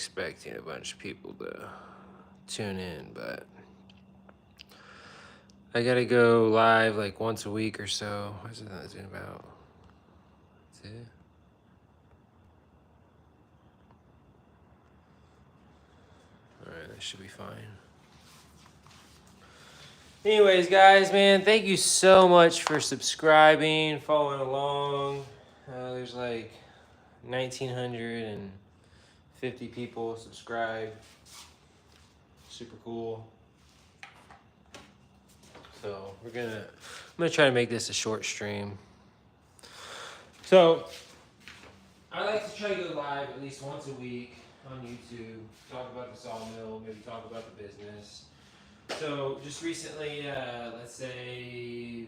expecting a bunch of people to tune in, but I gotta go live like once a week or so. What's it about? That's it. Alright, that should be fine. Anyways, guys, man, thank you so much for subscribing, following along. There's like 1,950 people subscribed. Super cool. So I'm gonna try to make this a short stream. So I like to try to go live at least once a week on YouTube, talk about the sawmill, maybe talk about the business. So just recently, let's say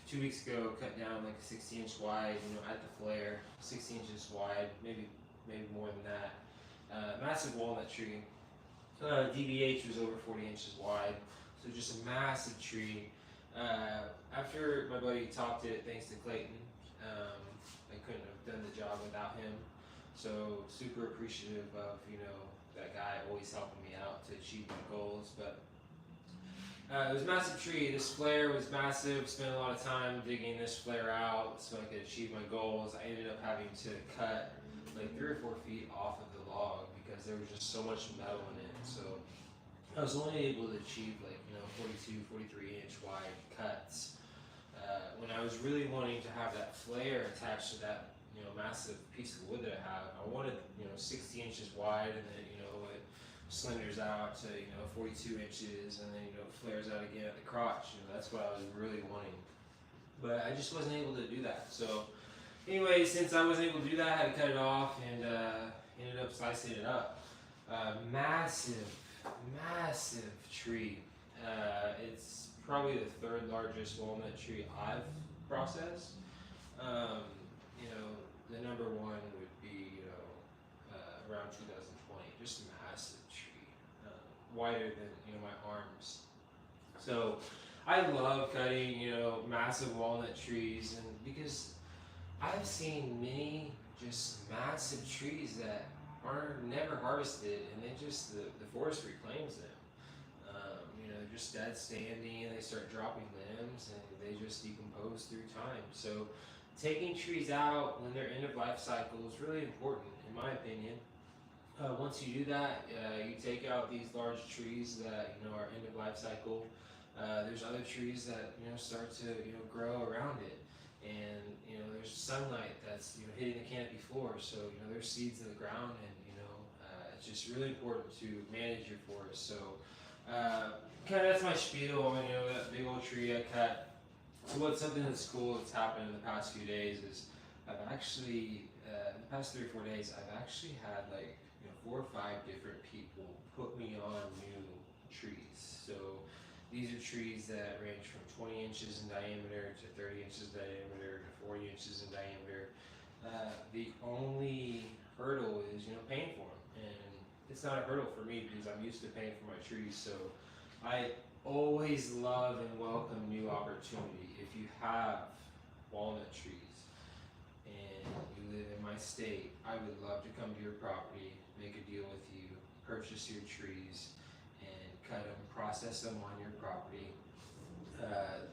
2 weeks ago, cut down like a 60-inch wide, at the flare, 60 inches wide, maybe more than that. Massive walnut tree. DBH was over 40 inches wide, so just a massive tree. After my buddy topped it, thanks to Clayton, I couldn't have done the job without him. So super appreciative of that guy always helping me out to achieve my goals. But it was a massive tree. This flare was massive. Spent a lot of time digging this flare out so I could achieve my goals. I ended up having to cut like 3 or 4 feet off of the log because there was just so much metal in it. So I was only able to achieve like 42, 43 inch wide cuts. When I was really wanting to have that flare attached to that massive piece of wood that I have, I wanted 60 inches wide, and then it slenders out to 42 inches, and then it flares out again at the crotch. That's what I was really wanting, but I just wasn't able to do that. So anyway, since I wasn't able to do that, I had to cut it off and ended up slicing it up. Massive tree. It's probably the 3rd largest walnut tree I've processed. The number one would be around 2020. Just a massive tree, wider than my arms. So I love cutting massive walnut trees, and because I've seen many just massive trees that are never harvested, and they just the forest reclaims them. They're just dead standing, and they start dropping limbs, and they just decompose through time. So taking trees out when they're end of life cycle is really important, in my opinion. Once you do that, you take out these large trees that are end of life cycle. There's other trees that start to grow around it, and there's sunlight that's hitting the canopy floor. So there's seeds in the ground, and it's just really important to manage your forest. So kind of that's my spiel on that big old tree I cut. So what's something that's cool that's happened in the past few days is I've actually in the past 3 or 4 days I've actually had like 4 or 5 different people put me on new trees. So these are trees that range from 20 inches in diameter to 30 inches diameter to 40 inches in diameter. The only hurdle is paying for them, and it's not a hurdle for me because I'm used to paying for my trees. So I always love and welcome new opportunity. If you have walnut trees and you live in my state, I would love to come to your property, make a deal with you, purchase your trees, and cut them, process them on your property.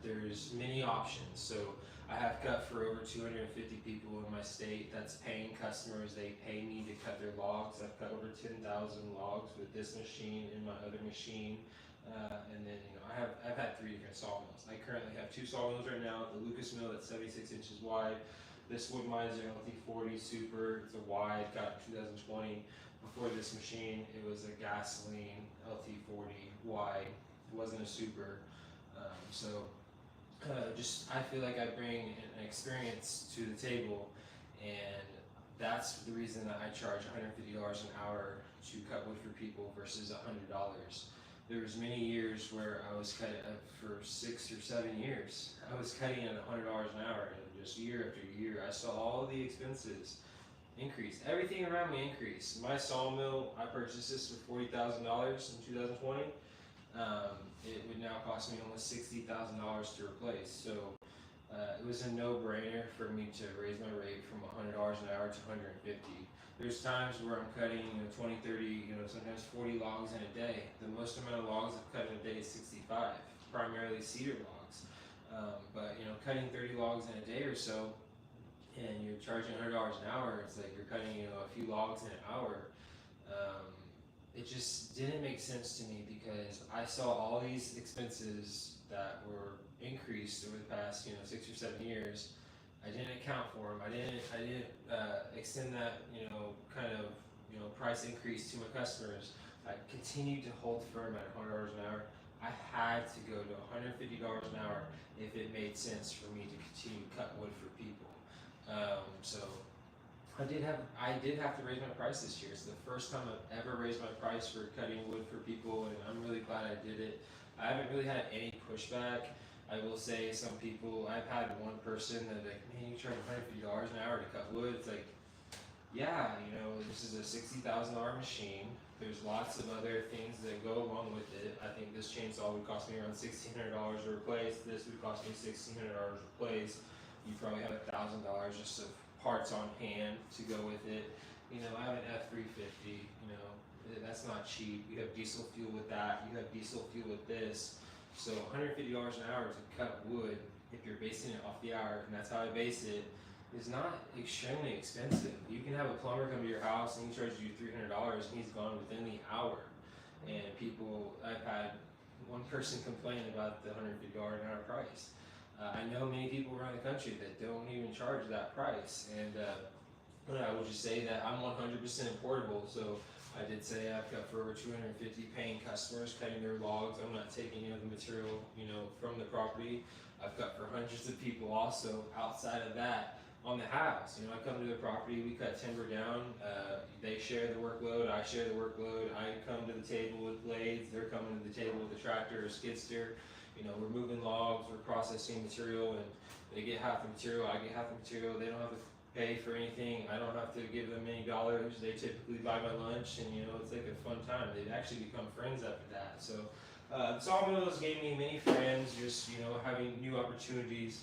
There's many options. So I have cut for over 250 people in my state. That's paying customers. They pay me to cut their logs. I've cut over 10,000 logs with this machine and my other machine. And then I've had 3 different sawmills. I currently have 2 sawmills right now. The Lucas mill that's 76 inches wide. This Wood-Mizer LT40 Super. It's a wide, got in 2020. Before this machine, it was a gasoline LT40 wide. It wasn't a super. I feel like I bring an experience to the table, and that's the reason that I charge $150 an hour to cut wood for people versus $100. There was many years where I was cutting for 6 or 7 years. I was cutting at $100 an hour, and just year after year, I saw all the expenses increase. Everything around me increased. My sawmill, I purchased this for $40,000 in 2020. It would now cost me almost $60,000 to replace. So it was a no-brainer for me to raise my rate from $100 an hour to 150. There's times where I'm cutting, 20, 30, sometimes 40 logs in a day. The most amount of logs I've cut in a day is 65, primarily cedar logs. But cutting 30 logs in a day or so, and you're charging $100 an hour, it's like you're cutting, a few logs in an hour. It just didn't make sense to me because I saw all these expenses that were increased over the past, 6 or 7 years. I didn't account for them. I didn't extend that, kind of, price increase to my customers. I continued to hold firm at $100 an hour. I had to go to $150 an hour if it made sense for me to continue to cut wood for people. So I did have to raise my price this year. It's the first time I've ever raised my price for cutting wood for people, and I'm really glad I did it. I haven't really had any pushback. I will say some people, I've had one person that like, man, you charge $150 an hour to cut wood. It's like, yeah, this is a $60,000 machine. There's lots of other things that go along with it. I think this chainsaw would cost me around $1,600 to replace. This would cost me $1,600 to replace. You probably have $1,000 just of parts on hand to go with it. I have an F350, that's not cheap. You have diesel fuel with that, you have diesel fuel with this. So $150 an hour to cut wood, if you're basing it off the hour, and that's how I base it, is not extremely expensive. You can have a plumber come to your house and he charges you $300 and he's gone within the hour. And I've had one person complain about the $150 an hour price. I know many people around the country that don't even charge that price, and I will just say that I'm 100% portable. So I did say I've cut for over 250 paying customers cutting their logs. I'm not taking the material from the property. I've cut for hundreds of people also outside of that on the house. I come to the property, we cut timber down, they share the workload, I share the workload, I come to the table with blades, they're coming to the table with a tractor or skid steer. We're moving logs, we're processing material, and they get half the material, I get half the material. They don't have to pay for anything, I don't have to give them any dollars. They typically buy my lunch, and it's like a fun time. They've actually become friends after that. So Sawmill has gave me many friends, just having new opportunities.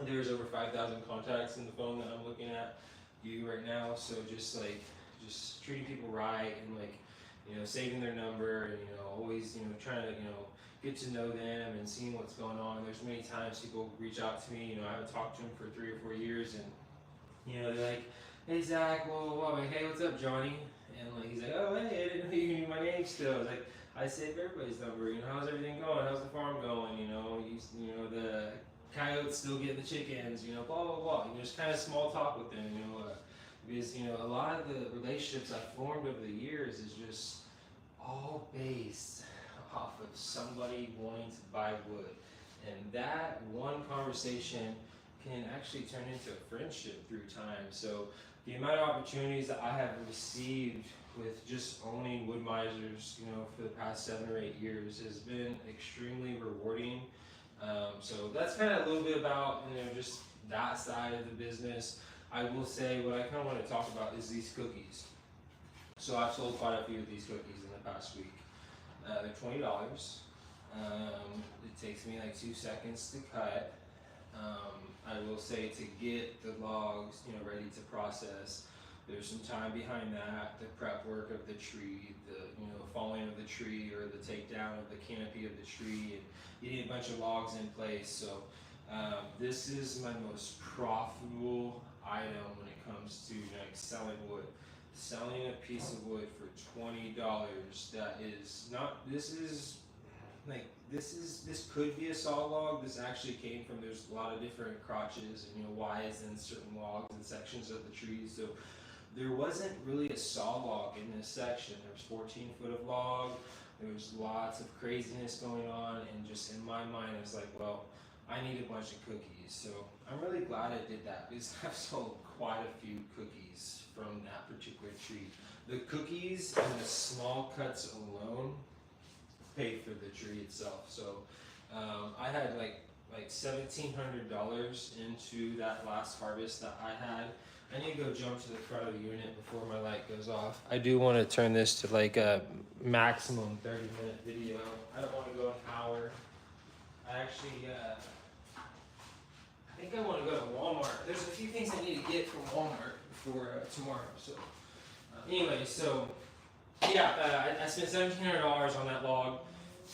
There's over 5,000 contacts in the phone that I'm looking at you right now. So just treating people right, and saving their number, and always trying to get to know them and seeing what's going on. There's many times people reach out to me, I haven't talked to them for 3 or 4 years, and they're like, hey Zach, well, I'm like, hey, what's up, Johnny? And he's like, oh, hey, I didn't know you knew my name still. I was like, I saved everybody's number. How's everything going? How's the farm going? The coyotes still getting the chickens. Blah blah blah. Just kind of small talk with them. Because a lot of the relationships I've formed over the years is just all based off of somebody wanting to buy wood, and that one conversation can actually turn into a friendship through time. So the amount of opportunities that I have received with just owning Wood Misers, for the past 7 or 8 years has been extremely rewarding. So that's kind of a little bit about, just that side of the business. I will say what I kind of want to talk about is these cookies. So I've sold quite a few of these cookies in the past week. They're $20. It takes me like 2 seconds to cut. I will say to get the logs, ready to process, there's some time behind that, the prep work of the tree, the falling of the tree or the takedown of the canopy of the tree, and getting a bunch of logs in place. So this is my most profitable item when it comes to selling wood. Selling a piece of wood for $20, that is not, this could be a saw log. This actually came from, there's a lot of different crotches and whys in certain logs and sections of the trees. So there wasn't really a saw log in this section. There was 14 foot of log. There was lots of craziness going on, and just in my mind, I was like, well, I need a bunch of cookies. So I'm really glad I did that, because I've sold quite a few cookies from that particular tree. The cookies and the small cuts alone pay for the tree itself. So I had like $1,700 into that last harvest that I had. I need to go jump to the front of the unit before my light goes off. I do want to turn this to like a maximum 30-minute video. I don't want to go an hour. I actually think I want to go to Walmart. There's a few things I need to get from Walmart for tomorrow. So anyway, so yeah, I spent $1,700 on that log.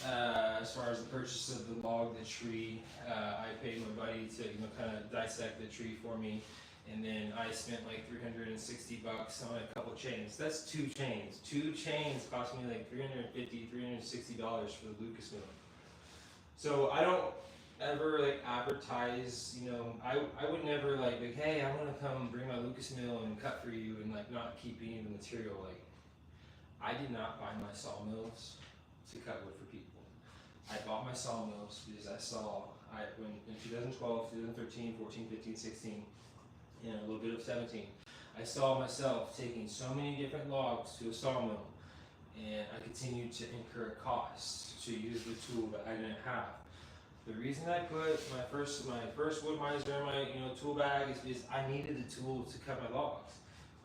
As far as the purchase of the log, the tree, I paid my buddy to kind of dissect the tree for me, and then I spent like $360 on a couple chains. That's 2 chains. 2 chains cost me like $350, $360 for the Lucas mill. So I don't ever like advertise, I would never like, hey, I want to come bring my Lucas mill and cut for you and like not keep any of the material. Like, I did not buy my sawmills to cut wood for people. I bought my sawmills because I saw, when in 2012, 2013, 14, 15, 16, and a little bit of 17, I saw myself taking so many different logs to a sawmill, and I continued to incur costs to use the tool that I didn't have. The reason I put my first wood miser in my tool bag is because I needed a tool to cut my logs.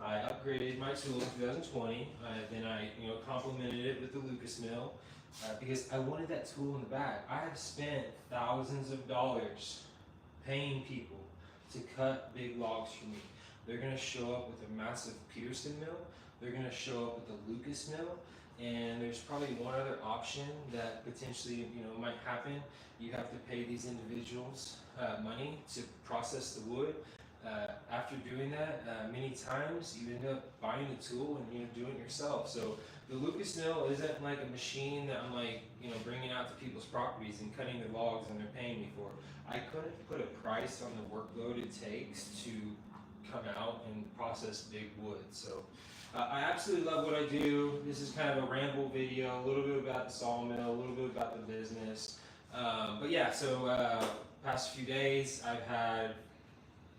I upgraded my tool in 2020. Then I complemented it with the Lucas mill because I wanted that tool in the bag. I have spent thousands of dollars paying people to cut big logs for me. They're going to show up with a massive Peterson mill. They're going to show up with the Lucas mill. And there's probably one other option that potentially might happen. You have to pay these individuals money to process the wood. After doing that, many times you end up buying the tool and doing it yourself. So the Lucas mill isn't like a machine that I'm like bringing out to people's properties and cutting the logs and they're paying me for. I couldn't put a price on the workload it takes to come out and process big wood. So I absolutely love what I do. This is kind of a ramble video, a little bit about the sawmill, a little bit about the business. But yeah, so past few days I've had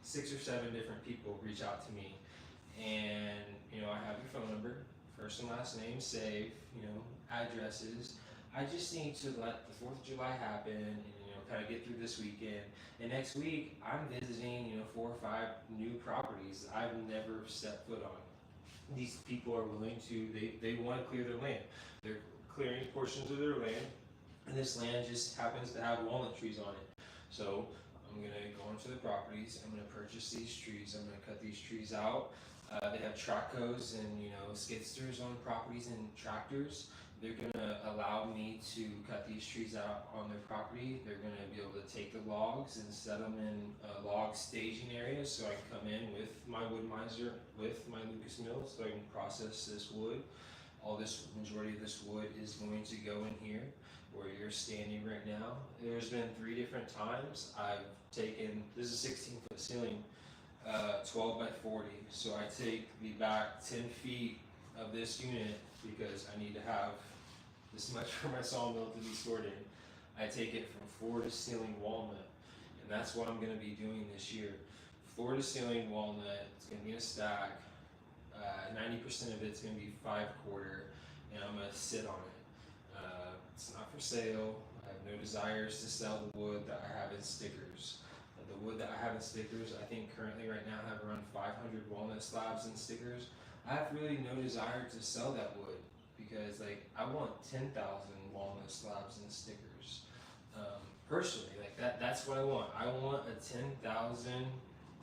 6 or 7 different people reach out to me, and I have your phone number, first and last name saved, addresses. I just need to let the 4th of July happen and kind of get through this weekend. And next week I'm visiting 4 or 5 new properties I've never set foot on. These people are willing to, they want to clear their land. They're clearing portions of their land, and this land just happens to have walnut trees on it. So I'm going to go into the properties, I'm going to purchase these trees, I'm going to cut these trees out. They have track hoes and skid steers on properties and tractors. They're going to allow me to cut these trees out on their property. They're going to be able to take the logs and set them in log staging areas, so I can come in with my wood miser, with my Lucas mill, so I can process this wood. Majority of this wood is going to go in here where you're standing right now. There's been 3 different times I've taken, this is a 16-foot ceiling, 12 by 40. So I take the back 10 feet of this unit because I need to have this much for my sawmill to be stored in. I take it from floor to ceiling walnut, and that's what I'm going to be doing this year. Floor to ceiling walnut, it's going to be in a stack. 90% of it's going to be 5/4, and I'm going to sit on it. It's not for sale. I have no desires to sell the wood that I have in stickers. The wood that I have in stickers, I think currently right now I have around 500 walnut slabs and stickers. I have really no desire to sell that wood because I want 10,000 walnut slabs and stickers. Personally, that's what I want. I want a 10,000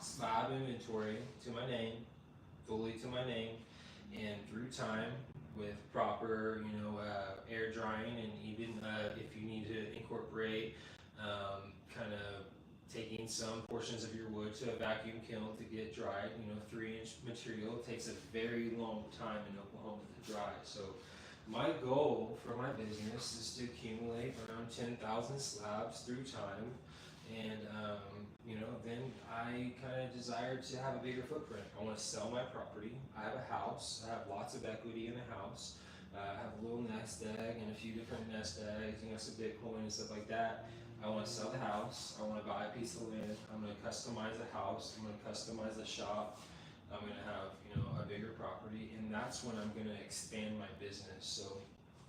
slab inventory to my name, fully to my name, and through time with proper, air drying, and even if you need to incorporate kind of taking some portions of your wood to a vacuum kiln to get dried. 3-inch material takes a very long time in Oklahoma to dry. So my goal for my business is to accumulate around 10,000 slabs through time, and then I kind of desire to have a bigger footprint. I want to sell my property. I have a house. I have lots of equity in the house. I have a little nest egg and a few different nest eggs, some Bitcoin and stuff like that. I want to sell the house. I want to buy a piece of land. I'm going to customize the house. I'm going to customize the shop. I'm going to have a bigger property, and that's when I'm going to expand my business. So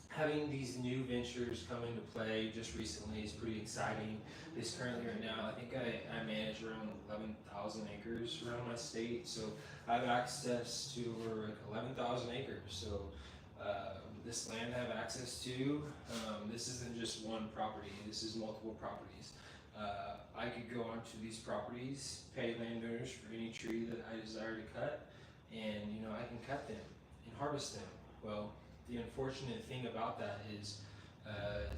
having these new ventures come into play just recently is pretty exciting. This currently right now, I think I manage around 11,000 acres around my state, so I have access to over 11,000 acres. So this land I have access to, this isn't just one property, this is multiple properties. I could go onto these properties, pay landowners for any tree that I desire to cut, and I can cut them and harvest them. Well, the unfortunate thing about that is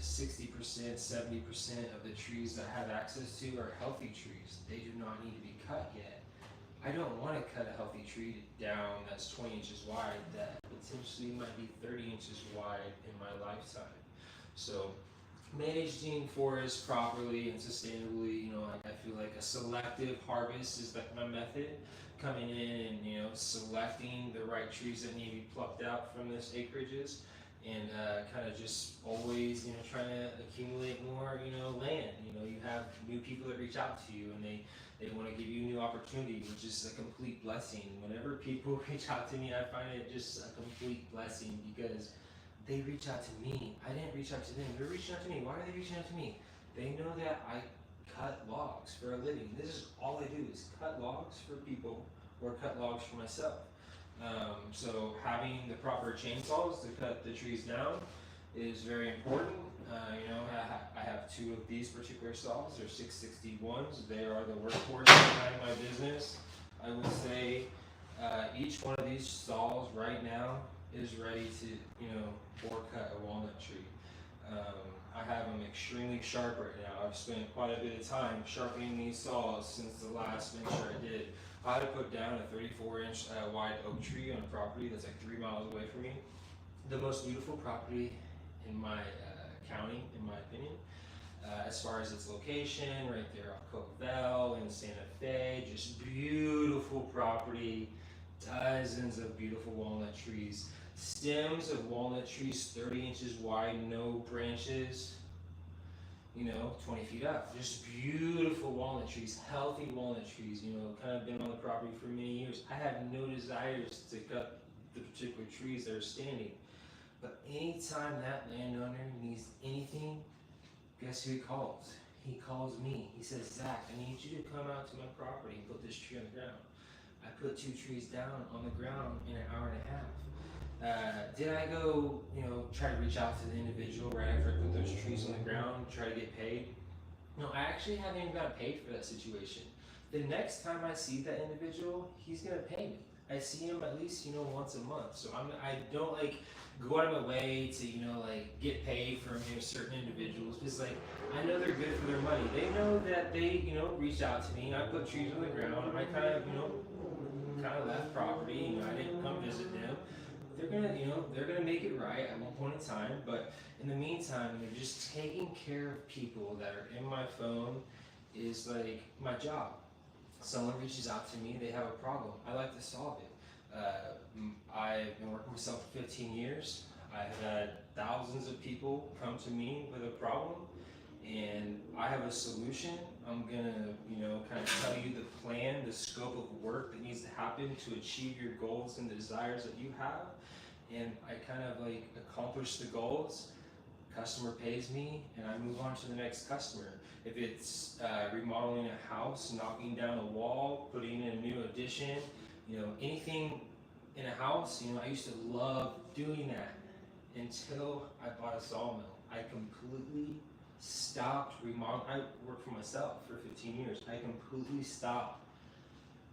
60%, 70% of the trees that I have access to are healthy trees. They do not need to be cut yet. I don't want to cut a healthy tree down that's 20 inches wide that potentially might be 30 inches wide in my lifetime. So managing forests properly and sustainably, I feel like a selective harvest is like my method. Coming in and selecting the right trees that need to be plucked out from this acreages, and kind of just always trying to accumulate more land. You have new people that reach out to you, and they want to give you new opportunity, which is a complete blessing. Whenever people reach out to me, I find it just a complete blessing because they reach out to me. I didn't reach out to them. They're reaching out to me. Why are they reaching out to me? They know that I cut logs for a living. This is all I do is cut logs for people or cut logs for myself. So having the proper chainsaws to cut the trees down is very important. I have two of these particular saws. They're 661s. They are the workhorse behind my business. I would say each one of these saws right now is ready to bore cut a walnut tree. I have them extremely sharp right now. I've spent quite a bit of time sharpening these saws since the last venture I did. I had to put down a 34-inch wide oak tree on a property that's like 3 miles away from me. The most beautiful property in my county, in my opinion, as far as its location, right there off Covell in Santa Fe. Just beautiful property, dozens of beautiful walnut trees. Stems of walnut trees 30 inches wide, no branches, 20 feet up. Just beautiful walnut trees, healthy walnut trees, kind of been on the property for many years. I have no desires to cut the particular trees that are standing. But anytime that landowner needs anything, guess who he calls? He calls me. He says, Zach, I need you to come out to my property and put this tree on the ground. I put 2 trees down on the ground in an hour and a half. Did I go, try to reach out to the individual right after I put those trees on the ground, try to get paid? No, I actually haven't even got paid for that situation. The next time I see that individual, he's gonna pay me. I see him at least, once a month. So I don't go out of my way to, get paid from certain individuals because I know they're good for their money. They know that they, reached out to me. I put trees on the ground. I kind of left property. I didn't come visit them. They're gonna make it right at one point in time, but in the meantime, just taking care of people that are in my phone is like my job. Someone reaches out to me, they have a problem. I like to solve it. I've been working myself for 15 years. I've had thousands of people come to me with a problem, and I have a solution. I'm gonna, kind of tell you the plan, the scope of work that needs to happen to achieve your goals and the desires that you have. And I kind of accomplish the goals. Customer pays me, and I move on to the next customer. If it's remodeling a house, knocking down a wall, putting in a new addition, anything in a house, I used to love doing that until I bought a sawmill. I completely stopped remodeling. I worked for myself for 15 years. I completely stopped.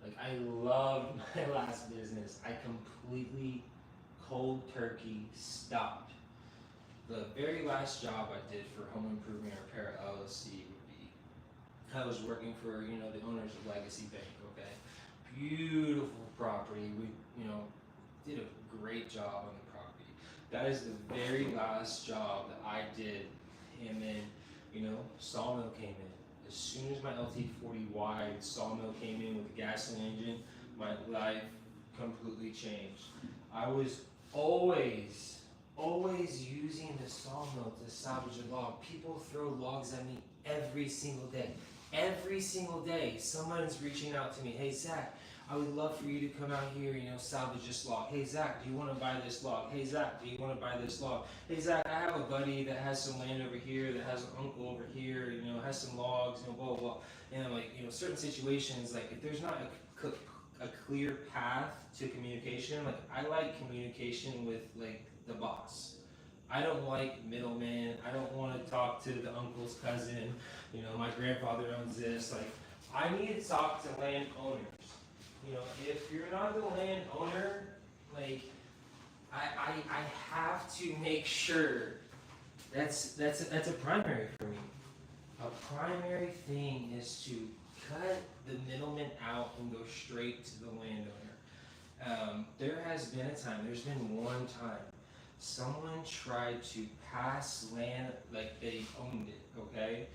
I loved my last business. I completely cold turkey stopped. The very last job I did for Home Improvement Repair LLC would be, I was working for, the owners of Legacy Bank, okay? Beautiful property. We, did a great job on the property. That is the very last job that I did. And then, Sawmill came in. As soon as my LT40 wide Sawmill came in with a gasoline engine, my life completely changed. I was always using the sawmill to salvage a log. People throw logs at me every single day. Every single day, someone's reaching out to me. Hey, Zach, I would love for you to come out here, salvage this log. Hey, Zach, do you want to buy this log? Hey, Zach, do you want to buy this log? Hey, Zach, I have a buddy that has some land over here, that has an uncle over here, has some logs, blah, blah, blah. And certain situations, if there's not a clear path to communication, I like communication with, the boss. I don't like middlemen. I don't want to talk to the uncle's cousin. My grandfather owns this. Like, I need to talk to landowners. If you're not the landowner, like, I have to make sure that's a primary for me. A primary thing is to cut the middleman out and go straight to the landowner. There's been one time, someone tried to pass land like they owned it, okay?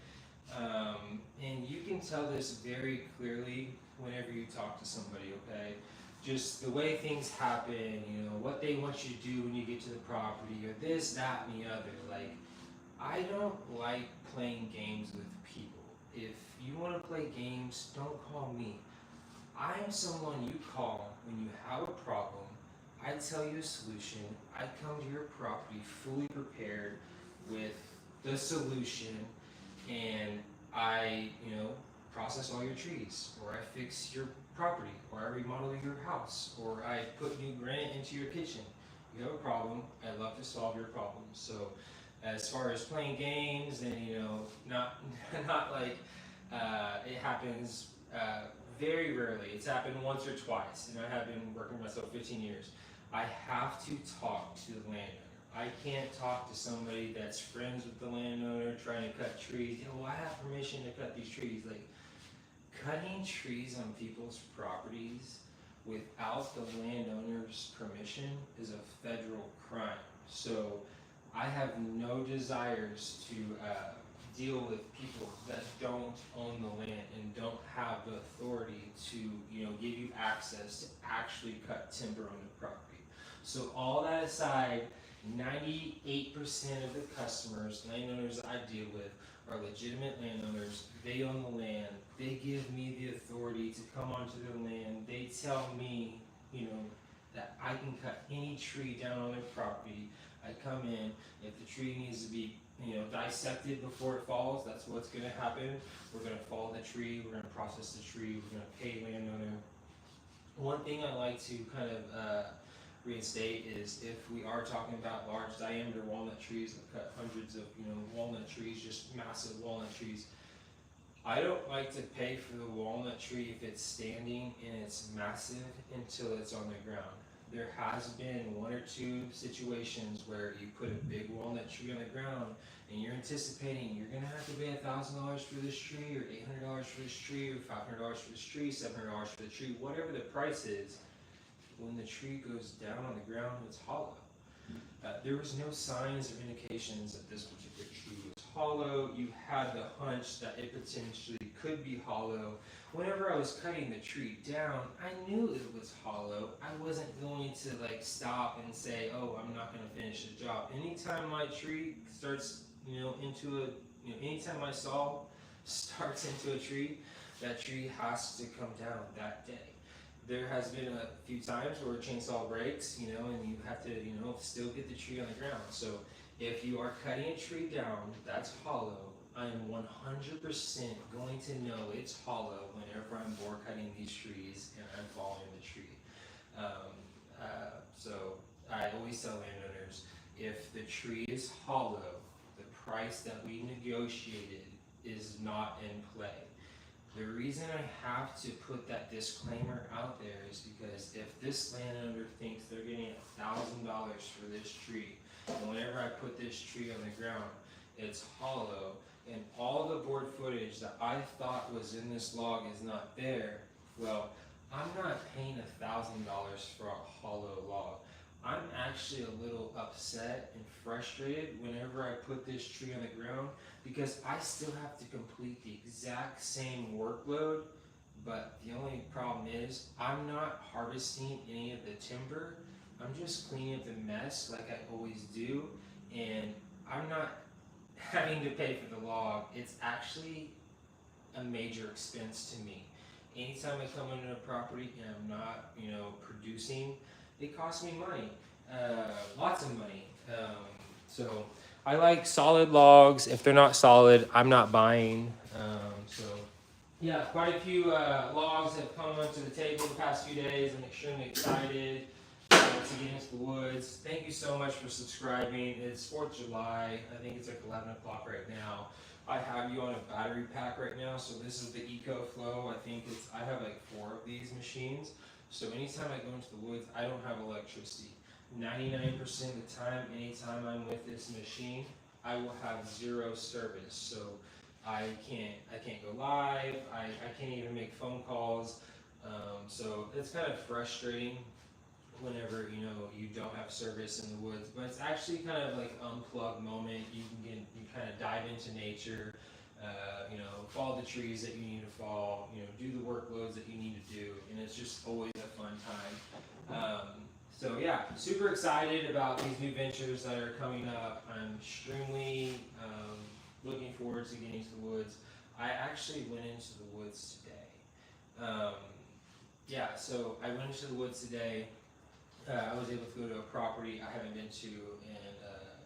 And you can tell this very clearly whenever you talk to somebody, okay? Just the way things happen, what they want you to do when you get to the property, or this, that, and the other. Like, I don't like playing games with people. If you want to play games, don't call me. I am someone you call when you have a problem. I tell you a solution. I come to your property fully prepared with the solution, and I, process all your trees, or I fix your property, or I remodel your house, or I put new granite into your kitchen. You have a problem, I love to solve your problems. So as far as playing games, and not like it happens very rarely. It's happened once or twice, and I have been working with myself 15 years. I have to talk to the landowner. I can't talk to somebody that's friends with the landowner trying to cut trees. I have permission to cut these trees. Like, cutting trees on people's properties without the landowner's permission is a federal crime. So I have no desires to deal with people that don't own the land and don't have the authority to give you access to actually cut timber on the property. So all that aside, 98% of the customers, landowners I deal with, are legitimate landowners. They own the land. They give me the authority to come onto their land. They tell me, that I can cut any tree down on their property. I come in. If the tree needs to be, dissected before it falls, that's what's going to happen. We're going to follow the tree. We're going to process the tree. We're going to pay landowner. One thing I like to kind of reinstate is, if we are talking about large diameter walnut trees, I've cut hundreds of walnut trees, just massive walnut trees. I don't like to pay for the walnut tree if it's standing and it's massive until it's on the ground. There has been one or two situations where you put a big walnut tree on the ground and you're anticipating you're going to have to pay $1,000 for this tree, or $800 for this tree, or $500 for this tree, $700 for the tree, whatever the price is. When the tree goes down on the ground, it's hollow. There was no signs or indications that this particular tree was hollow. You had the hunch that it potentially could be hollow. Whenever I was cutting the tree down, I knew it was hollow. I wasn't going to stop and say, oh, I'm not going to finish the job. Anytime my tree starts, anytime my saw starts into a tree, that tree has to come down that day. There has been a few times where a chainsaw breaks, and you have to, still get the tree on the ground. So if you are cutting a tree down that's hollow, I am 100% going to know it's hollow whenever I'm bore cutting these trees and I'm following the tree. So I always tell landowners, if the tree is hollow, the price that we negotiated is not in play. The reason I have to put that disclaimer out there is because if this landowner thinks they're getting $1,000 for this tree, and whenever I put this tree on the ground, it's hollow, and all the board footage that I thought was in this log is not there, well, I'm not paying $1,000 for a hollow log. I'm actually a little upset and frustrated whenever I put this tree on the ground, because I still have to complete the exact same workload, but the only problem is I'm not harvesting any of the timber. I'm just cleaning up the mess like I always do, and I'm not having to pay for the log. It's actually a major expense to me. Anytime I come into a property and I'm not, producing, it costs me money, lots of money. So I like solid logs. If they're not solid, I'm not buying. So yeah, quite a few logs have come onto the table the past few days. I'm extremely excited. to get into the woods. Thank you so much for subscribing. It's 4th of July. I think it's like 11 o'clock right now. I have you on a battery pack right now. So this is the EcoFlow. I have like 4 of these machines. So anytime I go into the woods, I don't have electricity. 99% of the time, anytime I'm with this machine, I will have 0 service. So I can't go live. I can't even make phone calls. So it's kind of frustrating whenever you don't have service in the woods, but it's actually kind of like unplug moment. You kind of dive into nature, follow the trees that you need to follow, do the workloads that you need to do, and it's just always a fun time. So yeah, super excited about these new ventures that are coming up. I'm extremely looking forward to getting to the woods. I actually went into the woods today. So I went into the woods today. I was able to go to a property I haven't been to in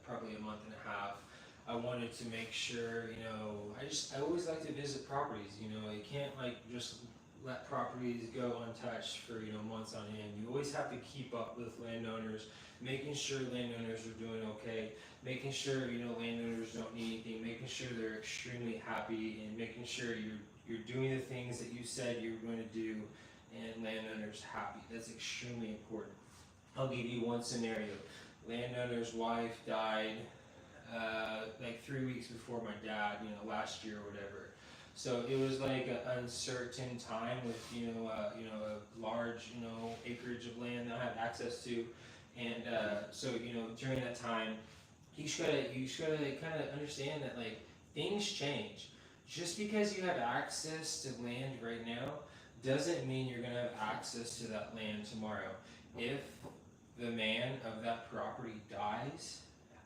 probably a month and a half. I wanted to make sure, I always like to visit properties. You can't just let properties go untouched for months on end. You always have to keep up with landowners, making sure landowners are doing okay, making sure landowners don't need anything, making sure they're extremely happy, and making sure you're doing the things that you said you were going to do, and landowners happy. That's extremely important. I'll give you one scenario. Landowner's wife died like 3 weeks before my dad, last year or whatever. So it was like an uncertain time with a large acreage of land that I had access to, and so during that time, you just gotta kind of understand that things change. Just because you have access to land right now doesn't mean you're gonna have access to that land tomorrow. If the man of that property dies,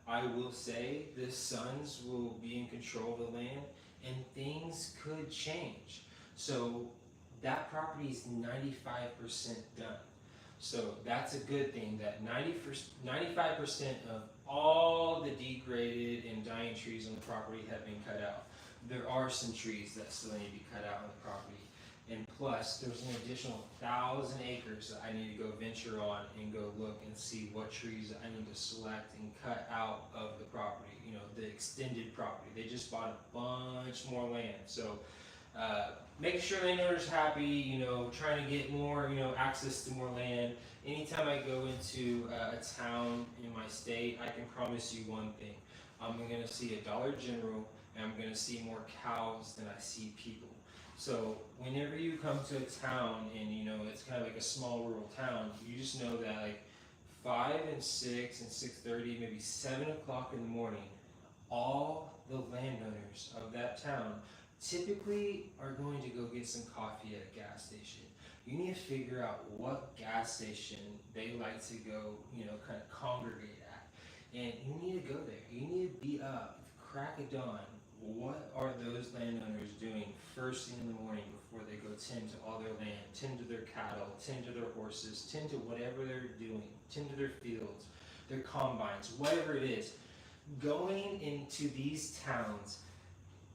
I will say the sons will be in control of the land, and things could change. So that property is 95% done. So that's a good thing, that 95% of all the degraded and dying trees on the property have been cut out. There are some trees that still need to be cut out on the property. And plus, there's an additional 1,000 acres that I need to go venture on and go look and see what trees I need to select and cut out of the property, the extended property. They just bought a bunch more land. So making sure landowners happy, trying to get more, access to more land. Anytime I go into a town in my state, I can promise you one thing. I'm going to see a Dollar General, and I'm going to see more cows than I see people. So whenever you come to a town and it's kind of like a small rural town, you just know that 5 and 6 and 6:30, maybe 7 o'clock in the morning, all the landowners of that town typically are going to go get some coffee at a gas station. You need to figure out what gas station they like to go, kind of congregate at, and you need to go there. You need to be up, crack of dawn. What are those landowners doing first thing in the morning before they go tend to all their land, tend to their cattle, tend to their horses, tend to whatever they're doing, tend to their fields, their combines, whatever it is. Going into these towns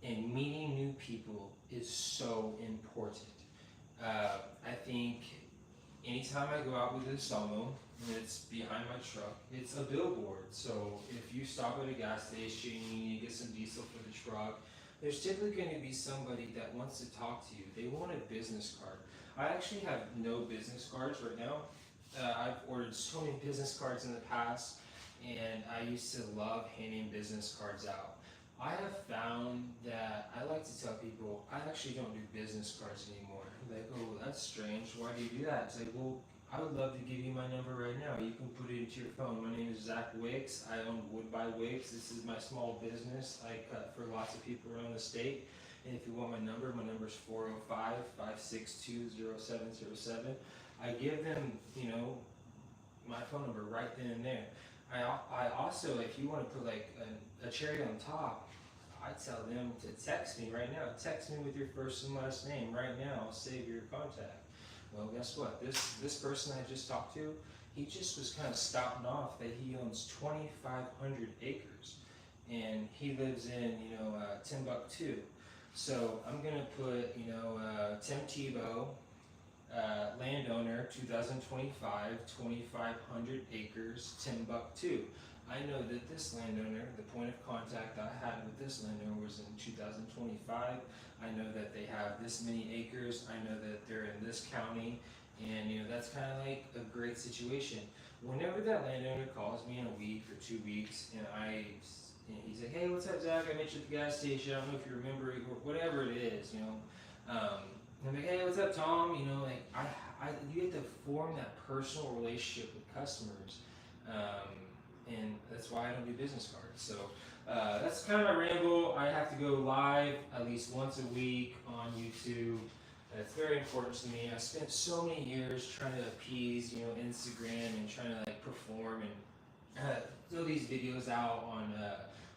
and meeting new people is so important. I think anytime I go out with a Sawmill, and it's behind my truck, it's a billboard. So if you stop at a gas station, you need to get some diesel for the truck, there's typically going to be somebody that wants to talk to you. They want a business card. I actually have no business cards right now. I've ordered so many business cards in the past, and I used to love handing business cards out. I have found that I like to tell people I actually don't do business cards anymore. They go, well, that's strange. Why do you do that? It's like, well, I would love to give you my number right now. You can put it into your phone. My name is Zach Wicks. I own Wood by Wicks. This is my small business. I cut for lots of people around the state. And if you want my number is 405-562-0707. I give them, my phone number right then and there. I also, if you want to put a cherry on top, I tell them to text me right now. Text me with your first and last name right now. I'll save your contact. Well, guess what? This person I just talked to, he just was kind of spouting off that he owns 2,500 acres, and he lives in Timbuktu. So I'm gonna put Tim Tebow landowner, 2025, 2,500 acres, Timbuktu. I know that this landowner, the point of contact I had with this landowner was in 2025. I know that they have this many acres. I know that they're in this county, and that's kind of like a great situation. Whenever that landowner calls me in a week or 2 weeks, he's like, "Hey, what's up, Zach? I met you at the gas station. I don't know if you remember or whatever it is, I'm like, "Hey, what's up, Tom?" You get to form that personal relationship with customers, and that's why I don't do business cards. So that's kind of my ramble. I have to go live at least once a week on YouTube. It's very important to me. I spent so many years trying to appease, Instagram and trying to like perform and throw these videos out on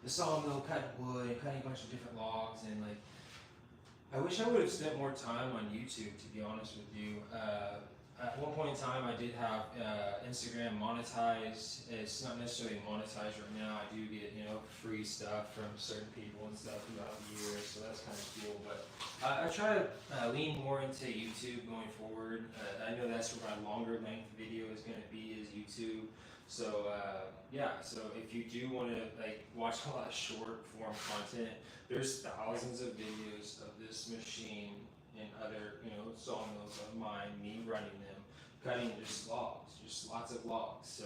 the sawmill, cutting wood, and cutting a bunch of different logs, and like I wish I would have spent more time on YouTube, to be honest with you. At one point in time, I did have Instagram monetized. It's not necessarily monetized right now. I do get, free stuff from certain people and stuff throughout the year, so that's kind of cool. But I try to lean more into YouTube going forward. I know that's where my longer length video is going to be, is YouTube. So so if you do want to like watch a lot of short form content, there's thousands of videos of this machine and other sawmills of mine, me running them, cutting just logs, just lots of logs. So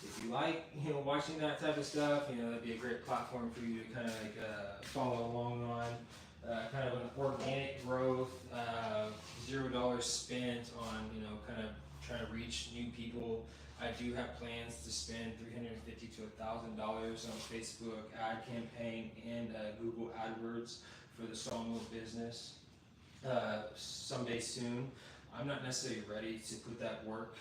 if you like watching that type of stuff, that'd be a great platform for you to kind of like follow along on. Kind of an organic growth, $0 spent on kind of trying to reach new people. I do have plans to spend $350 to $1,000 on Facebook ad campaign and Google AdWords for the sawmill business someday soon. I'm not necessarily ready to put that work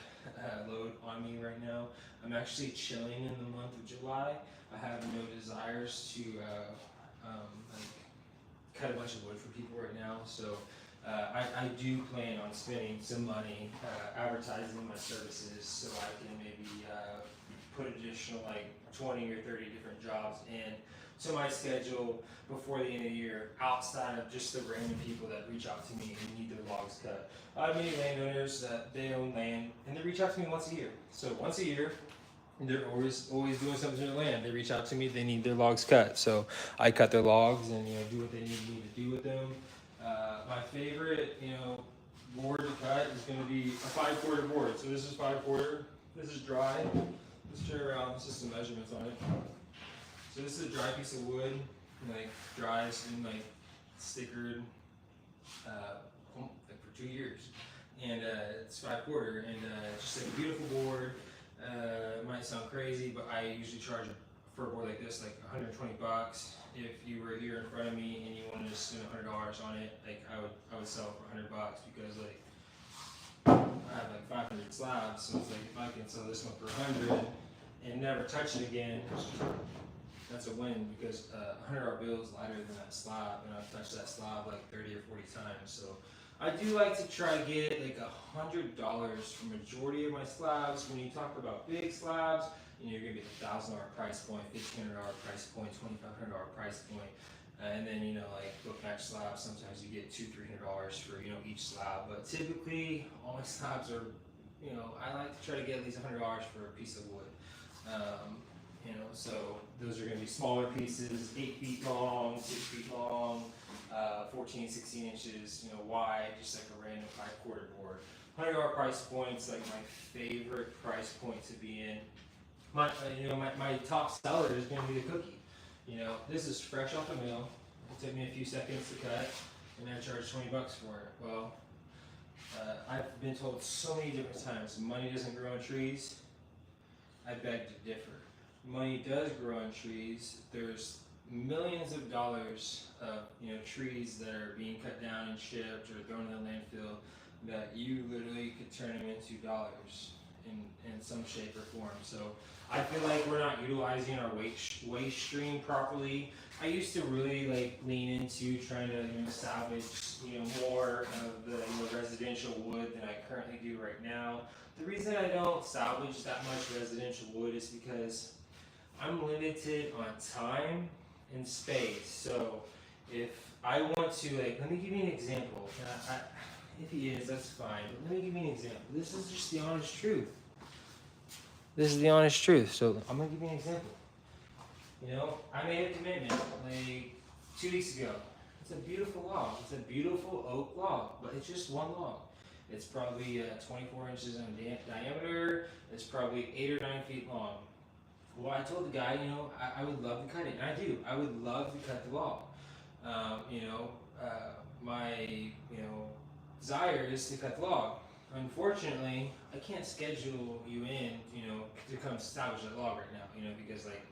load on me right now. I'm actually chilling in the month of July. I have no desires to cut a bunch of wood for people right now. So I do plan on spending some money advertising my services, so I can maybe put additional like 20 or 30 different jobs in to my schedule before the end of the year, outside of just the random people that reach out to me and need their logs cut. I have many landowners that they own land and they reach out to me once a year. So once a year, they're always doing something to their land. They reach out to me, they need their logs cut. So I cut their logs and do what they need me to do with them. My favorite board to cut is going to be a 5/4 board. So this is 5/4. This is dry. Let's turn around. This is some measurements on it. So this is a dry piece of wood, like dries and like stickered like for 2 years, and it's 5/4, and it's just like a beautiful board. It might sound crazy, but I usually charge for a board like this like $120. If you were here in front of me and you wanted to spend $100 on it, like I would sell it for $100 because like I have like 500 slabs, so it's like if I can sell this one for 100 and never touch it again, that's a win, because a $100 bill is lighter than that slab, and I've touched that slab like 30 or 40 times. So I do like to try to get like $100 for majority of my slabs. When you talk about big slabs, you're gonna be $1,000 price point, $1,500 price point, $2,500 price point, and then like book match slabs. Sometimes you get $200-300 for each slab, but typically all my slabs are I like to try to get at least $100 for a piece of wood. So those are going to be smaller pieces, 8 feet long, 6 feet long, 14, 16 inches, wide, just like a random 5/4 board. $100 price points, like my favorite price point to be in. My top seller is going to be the cookie. This is fresh off the mill. It took me a few seconds to cut, and I charged $20 for it. Well, I've been told so many different times, money doesn't grow on trees. I beg to differ. Money does grow on trees. There's millions of dollars of trees that are being cut down and shipped or thrown in the landfill that you literally could turn them into dollars in some shape or form. So I feel like we're not utilizing our waste stream properly. I used to really lean into trying to salvage more of the residential wood than I currently do right now. The reason I don't salvage that much residential wood is because I'm limited on time and space. So if I want to, let me give you an example. If he is, that's fine. But let me give you an example. This is just the honest truth. This is the honest truth. So I'm gonna give you an example. You know, I made a commitment like 2 weeks ago. It's a beautiful log. It's a beautiful oak log, but it's just one log. It's probably 24 inches in diameter. It's probably 8 or 9 feet long. Well, I told the guy, you know, I would love to cut it, and I do. I would love to cut the log. My desire is to cut the log. Unfortunately, I can't schedule you in, to come salvage that log right now, because like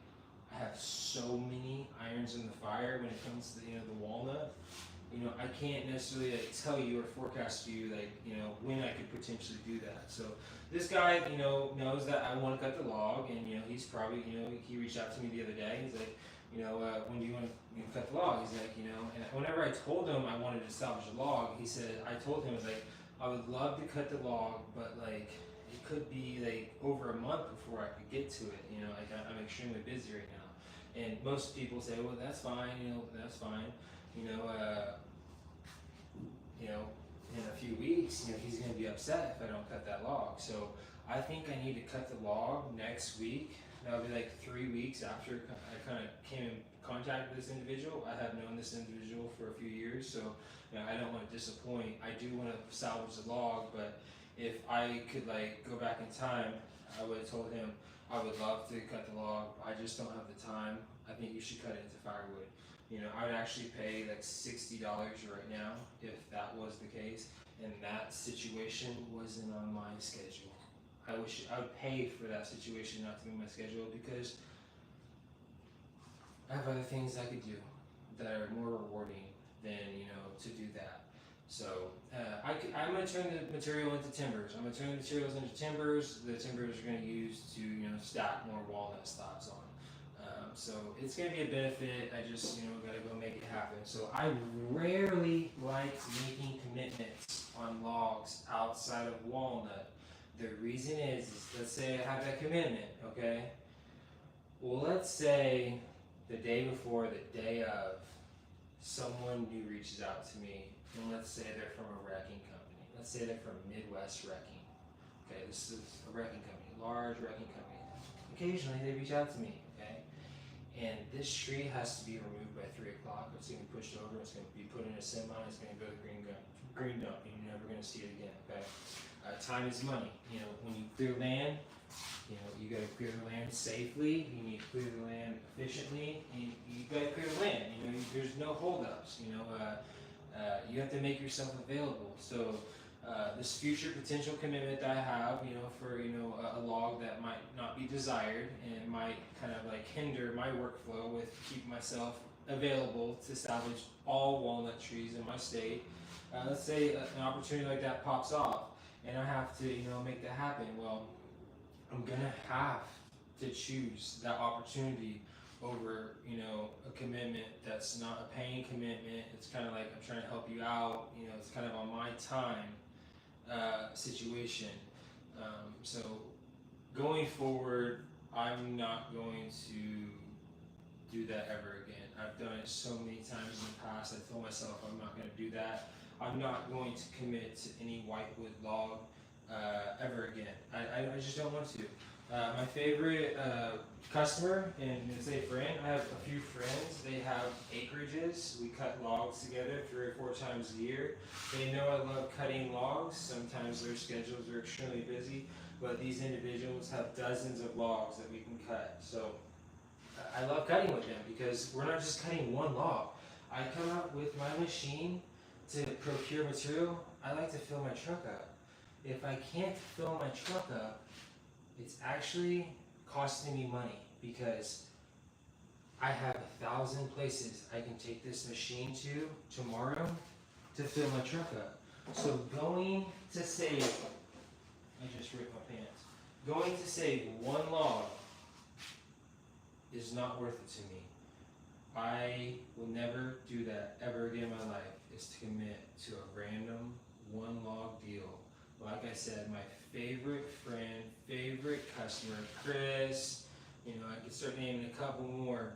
I have so many irons in the fire when it comes to the walnut. I can't necessarily tell you or forecast to you when I could potentially do that. So this guy knows that I want to cut the log, and he's probably he reached out to me the other day. He's like, when do you want to cut the log? He's like, and whenever I told him I wanted to salvage the log, he said, I told him, I was like, I would love to cut the log, but like it could be like over a month before I could get to it. I'm extremely busy right now. And most people say, well, that's fine, that's fine. In a few weeks, he's going to be upset if I don't cut that log. So I think I need to cut the log next week. That'll be like 3 weeks after I kind of came in contact with this individual. I have known this individual for a few years, so I don't want to disappoint. I do want to salvage the log, but if I could go back in time, I would have told him I would love to cut the log. I just don't have the time. I think you should cut it into firewood. I would actually pay like $60 right now if that was the case, and that situation wasn't on my schedule. I would pay for that situation not to be on my schedule, because I have other things I could do that are more rewarding than to do that. So I'm going to turn the material into timbers. I'm going to turn the materials into timbers. The timbers are going to use to stack more walnut slabs on. So it's going to be a benefit. I just got to go make it happen. So I rarely like making commitments on logs outside of walnut. The reason is let's say I have that commitment, okay? Well, let's say the day before, the day of, someone new reaches out to me, and let's say they're from a wrecking company. Let's say they're from Midwest Wrecking. Okay, this is a wrecking company, large wrecking company. Occasionally they reach out to me, okay? And this tree has to be removed by 3 o'clock. It's going to be pushed over. It's going to be put in a semi. It's going to go to the green dump. And you're never going to see it again. Okay. Time is money. When you clear land, you got to clear the land safely. You need to clear the land efficiently. And you got to clear the land. There's no holdups. You have to make yourself available. So this future potential commitment that I have, for a log that might not be desired and might kind of hinder my workflow with keeping myself available to salvage all walnut trees in my state. Let's say an opportunity like that pops off, and I have to make that happen. Well, I'm gonna have to choose that opportunity over a commitment that's not a paying commitment. It's kind of like I'm trying to help you out. It's kind of on my time situation. So going forward, I'm not going to do that ever again. I've done it so many times in the past. I told myself I'm not going to do that. I'm not going to commit to any whitewood log ever again. I just don't want to. My favorite customer, and say friend, I have a few friends. They have acreages. We cut logs together 3 or 4 times a year. They know I love cutting logs. Sometimes their schedules are extremely busy, but these individuals have dozens of logs that we can cut. So I love cutting with them because we're not just cutting one log. I come out with my machine to procure material. I like to fill my truck up. If I can't fill my truck up, it's actually costing me money because I have 1,000 places I can take this machine to tomorrow to fill my truck up. So going to save, I just ripped my pants. Going to save one log is not worth it to me. I will never do that ever again in my life, is to commit to a random one log deal. Like I said, my favorite friend, favorite customer, Chris, I could start naming a couple more.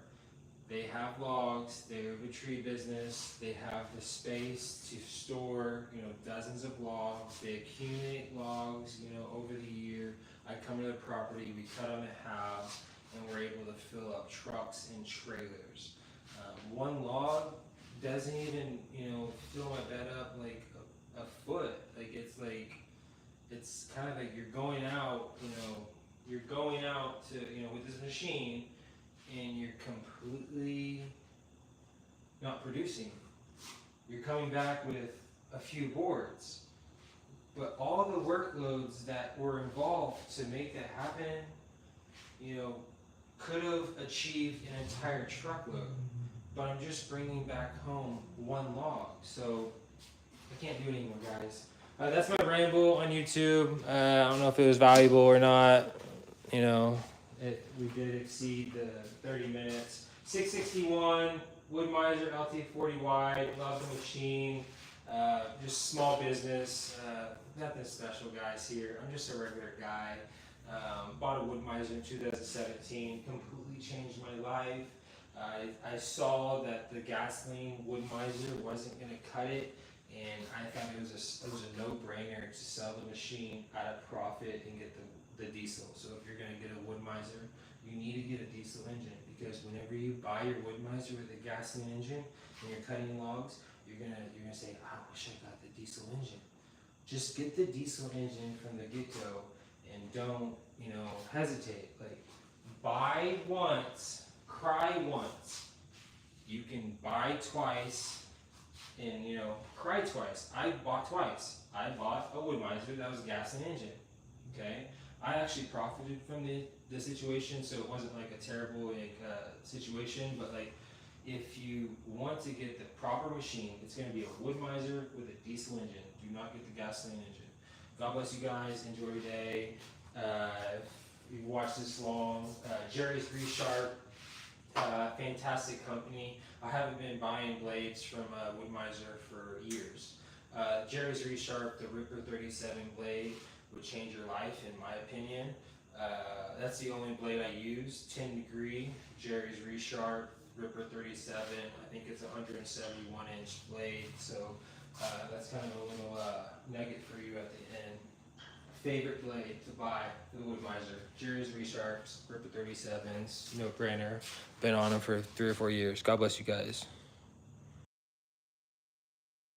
They have logs, they're a tree business, they have the space to store, dozens of logs, they accumulate logs, over the year. I come to the property, we cut them in halves, and we're able to fill up trucks and trailers. One log doesn't even, fill my bed up like a foot. It's kind of like you're going out to, with this machine, and you're completely not producing. You're coming back with a few boards. But all the workloads that were involved to make that happen, could have achieved an entire truckload. But I'm just bringing back home one log. So I can't do it anymore, guys. That's my ramble on YouTube. I don't know if it was valuable or not. We did exceed the 30 minutes. 661 Wood-Mizer LT40 wide. Love the machine. Just small business. Nothing special, guys. Here, I'm just a regular guy. Bought a Wood-Mizer in 2017. Completely changed my life. I saw that the gasoline Wood-Mizer wasn't going to cut it, and I thought it was a no-brainer to sell the machine at a profit and get the diesel. So if you're going to get a Wood-Mizer, you need to get a diesel engine, because whenever you buy your Wood-Mizer with a gasoline engine and you're cutting logs, you're gonna say, I wish I got the diesel engine. Just get the diesel engine from the get-go and don't, hesitate. Like, buy once, cry once. You can buy twice and, cry twice. I bought twice. I bought a Wood-Mizer that was a gasoline engine, okay? I actually profited from the situation, so it wasn't like a terrible situation, but if you want to get the proper machine, it's going to be a Wood-Mizer with a diesel engine. Do not get the gasoline engine. God bless you guys. Enjoy your day. If you've watched this long, Jerry's Resharp, fantastic company. I haven't been buying blades from Wood-Mizer for years. Jerry's Resharp, the Ripper 37 blade, would change your life, in my opinion. That's the only blade I use. 10 degree Jerry's Resharp Ripper 37. I think it's a 171 inch blade. So that's kind of a little nugget for you at the end. Favorite blade to buy for the Wood-Mizer: Jerry's Resharps Ripper 37s. No brainer. Been on them for 3 or 4 years. God bless you guys.